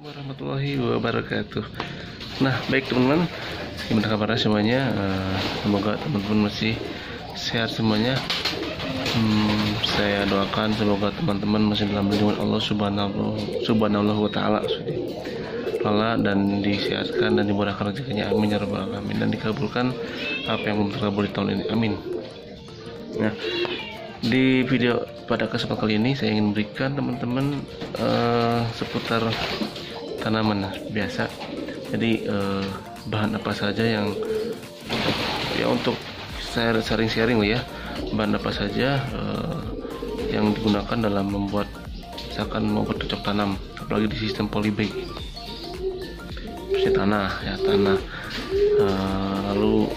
Warahmatullahi wabarakatuh. Nah, baik teman-teman, gimana kabarnya semuanya? Semoga teman-teman masih sehat semuanya. Saya doakan semoga teman-teman masih dalam lindungan Allah Subhanahu wa Ta'ala, dan disehatkan dan dimurahkan rezekinya, amin ya rabbal alamin, dan dikabulkan apa yang belum terkabul di tahun ini, amin. Nah, di video pada kesempatan kali ini saya ingin berikan teman-teman seputar tanaman biasa. Jadi bahan apa saja yang untuk saya sharing ya, bahan apa saja yang digunakan dalam membuat misalkan mau bercocok tanam, apalagi di sistem polybag. Misalnya tanah, lalu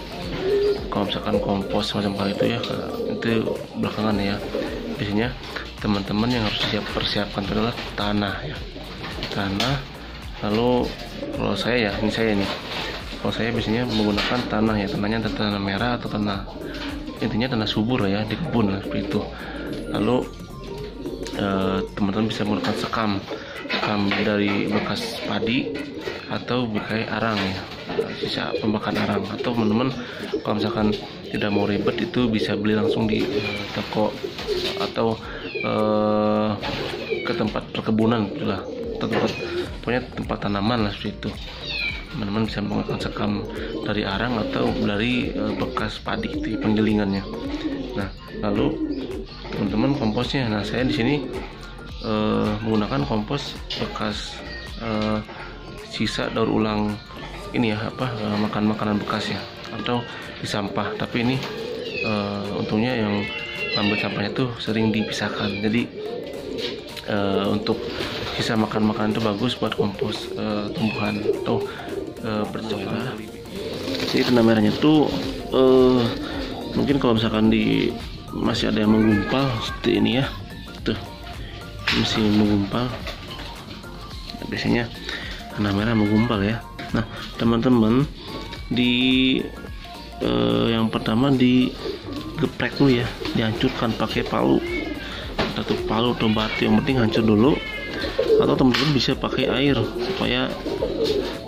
kalau misalkan kompos semacam hal itu ya, itu belakangan ya. Biasanya teman-teman yang harus persiapkan adalah tanah ya, tanah. Lalu kalau saya kalau saya biasanya menggunakan tanah ya, tanahnya tanah merah atau tanah, intinya tanah subur ya, di kebun seperti itu. Lalu teman-teman bisa menggunakan sekam dari bekas padi atau bekas arang ya, sisa pembakaran arang. Atau teman-teman kalau misalkan tidak mau ribet, itu bisa beli langsung di toko atau ke tempat perkebunan lah, pokoknya tempat tanaman lah seperti itu. Teman-teman bisa menggunakan sekam dari arang atau dari bekas padi itu penggilingannya. Nah, lalu teman-teman komposnya, nah saya di sini menggunakan kompos bekas sisa daur ulang ini ya, makanan bekas ya, atau di sampah. Tapi ini untungnya yang ambil sampahnya tuh sering dipisahkan, jadi untuk sisa makan itu bagus buat kompos tumbuhan atau bercocok. Jadi tanah merahnya tuh mungkin kalau misalkan masih ada yang menggumpal seperti ini ya, tuh masih menggumpal. Nah, biasanya tanah merah menggumpal ya. Nah, teman-teman yang pertama digeprek dulu ya, dihancurkan pakai palu atau batu, yang penting hancur dulu. Atau teman-teman bisa pakai air supaya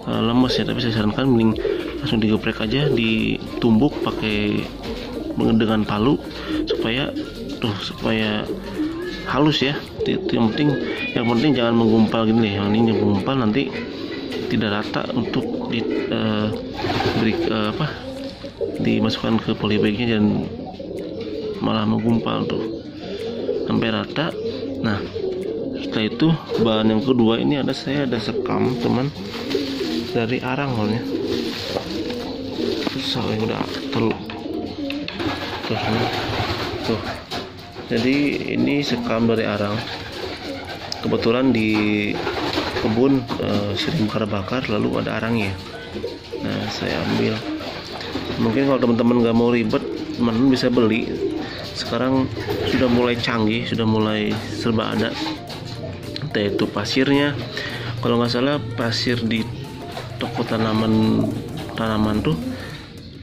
lemes ya, tapi saya sarankan mending langsung digeprek aja, ditumbuk pakai dengan palu supaya halus ya. Itu yang penting jangan menggumpal gini deh. Yang menggumpal nanti tidak rata untuk dimasukkan ke polybagnya, dan malah menggumpal tuh sampai rata. Nah, setelah itu bahan yang kedua ini saya ada sekam teman dari arang soalnya. Yang udah tuh. Jadi ini sekam dari arang. Kebetulan di kebun sering bakar lalu ada arangnya. Nah, saya ambil. Mungkin kalau teman-teman nggak mau ribet, teman-teman bisa beli. Sekarang sudah mulai canggih, sudah mulai serba ada. Yaitu pasirnya. Kalau nggak salah pasir di toko tanaman tuh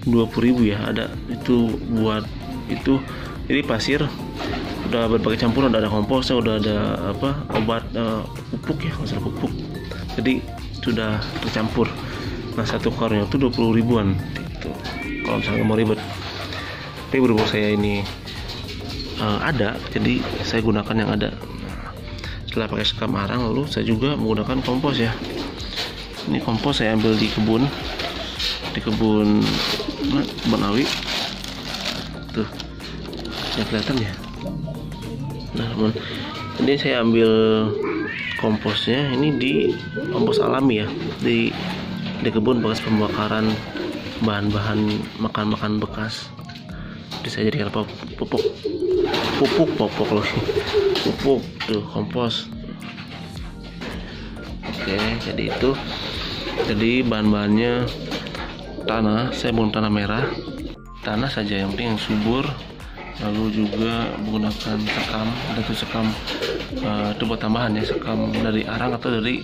20.000 ya, ada itu buat itu. Jadi pasir udah berbagai campur, udah ada komposnya, udah ada obat pupuk ya, masalah pupuk. Jadi sudah tercampur. Nah, satu karungnya tuh 20 ribuan gitu, kalau misalnya mau ribet. Tapi berhubung saya ini ada, jadi saya gunakan yang ada. Setelah pakai sekam arang, lalu saya juga menggunakan kompos ya. Ini kompos saya ambil di kebun Awi tuh, ya kelihatan ya. Nah, teman, ini saya ambil komposnya ini di kompos alami ya, di kebun bekas pembakaran bahan-bahan makan bekas. Jadi saya jadikan pupuk tuh, kompos. Oke, jadi bahan-bahannya tanah, saya menggunakan tanah merah, tanah saja yang penting yang subur. Lalu juga menggunakan sekam, ada tuh sekam itu buat tambahan ya, sekam dari arang atau dari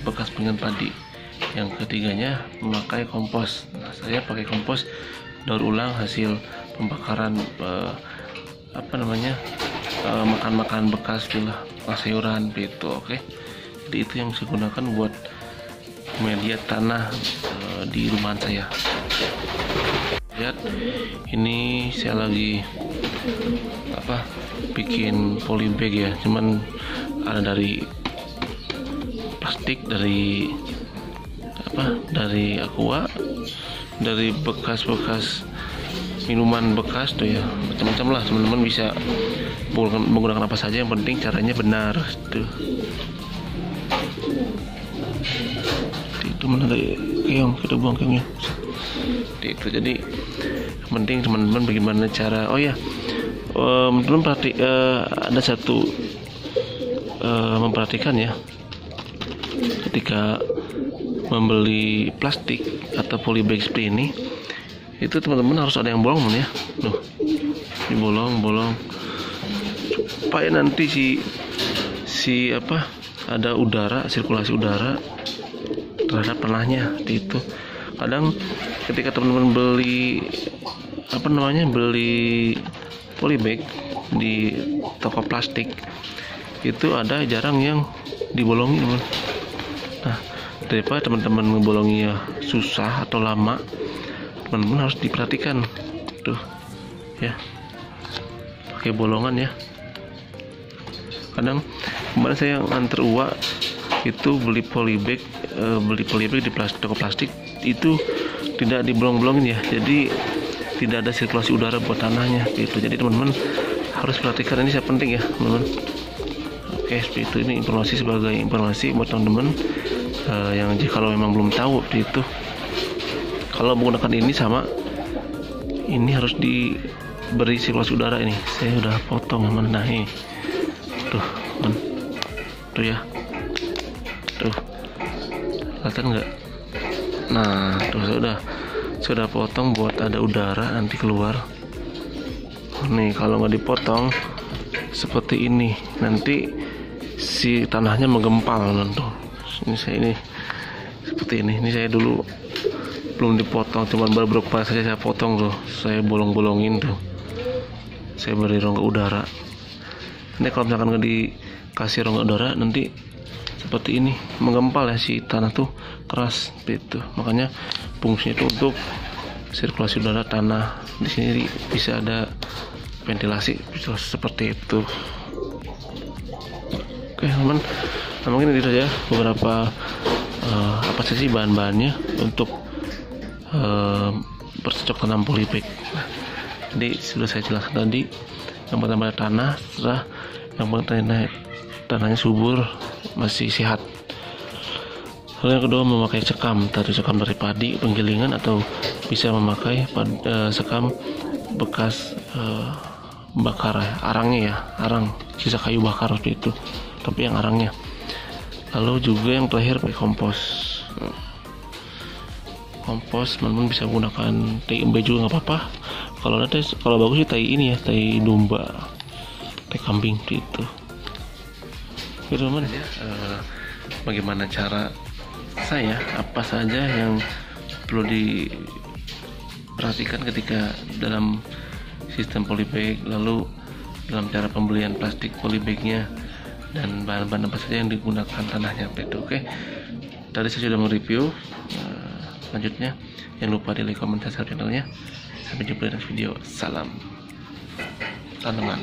bekas penggilingan padi. Yang ketiganya memakai kompos. Nah, saya pakai kompos daur ulang hasil pembakaran makan bekas lah, sayuran gitu. Oke. Jadi itu yang saya gunakan buat media tanah di rumah saya. Lihat, ini saya lagi bikin polybag ya, cuman ada dari plastik, dari aqua, dari bekas-bekas minuman bekas tuh ya, macam-macam lah. Teman-teman bisa menggunakan apa saja, yang penting caranya benar tuh. Itu mana dari keong, kita buang keongnya. Itu jadi yang penting teman-teman bagaimana cara. Oh ya, teman-teman ada satu memperhatikan ya, ketika membeli plastik atau polybag seperti ini, itu teman-teman harus ada yang bolong ya. Loh, ini bolong supaya nanti ada udara, sirkulasi udara terhadap tanahnya. Itu kadang ketika teman-teman beli polybag di toko plastik, itu ada jarang yang dibolongi, teman. Nah, daripada teman-teman ngebolonginya susah atau lama, teman-teman harus diperhatikan tuh ya, pakai bolongan ya. Kadang kemarin saya antar uak itu beli polybag di toko plastik, itu tidak dibolong-bolongin ya, jadi tidak ada sirkulasi udara buat tanahnya gitu. Jadi teman-teman harus perhatikan, ini sangat penting ya teman-teman. Oke, seperti itu. Ini informasi sebagai informasi buat teman-teman yang kalau memang belum tahu itu, kalau menggunakan ini sama ini harus diberi sirkulasi udara. Ini saya udah potong teman. Nah ini tuh ya, tuh kelihatan nggak? Nah tuh saya sudah potong buat ada udara nanti keluar. Nih kalau nggak dipotong seperti ini, nanti si tanahnya menggempal tuh. Ini seperti ini saya dulu belum dipotong, cuman baru beberapa saja saya potong tuh, saya bolong-bolongin tuh, saya beri rongga udara. Ini kalau misalkan nggak dikasih rongga udara, nanti seperti ini menggempal ya, si tanah tuh keras gitu. Makanya fungsinya itu untuk sirkulasi udara tanah. Di sini bisa ada ventilasi, bisa seperti itu. Oke teman, mungkin itu saja beberapa apa sih bahan-bahannya untuk bercocok tanam polybag. Jadi sudah saya jelaskan tadi, yang pertama tanah, setelah yang pertama tanahnya subur, masih sehat. Lalu yang kedua memakai sekam dari padi penggilingan, atau bisa memakai sekam bekas bakar ya, arangnya ya, arang sisa kayu bakar seperti itu, tapi yang arangnya. Lalu juga yang terakhir pakai kompos. Teman-teman bisa menggunakan tai embe juga nggak apa-apa. Kalau bagus sih tai ini ya, tai domba, tai kambing gitu. Oke teman, bagaimana cara saya, apa saja yang perlu diperhatikan ketika dalam sistem polybag, lalu dalam cara pembelian plastik polybagnya, dan bahan-bahan apa saja yang digunakan tanahnya itu. Oke, tadi saya sudah mereview. Selanjutnya jangan lupa di like, komen, dan subscribe channelnya. Sampai jumpa di next video. Salam tanaman.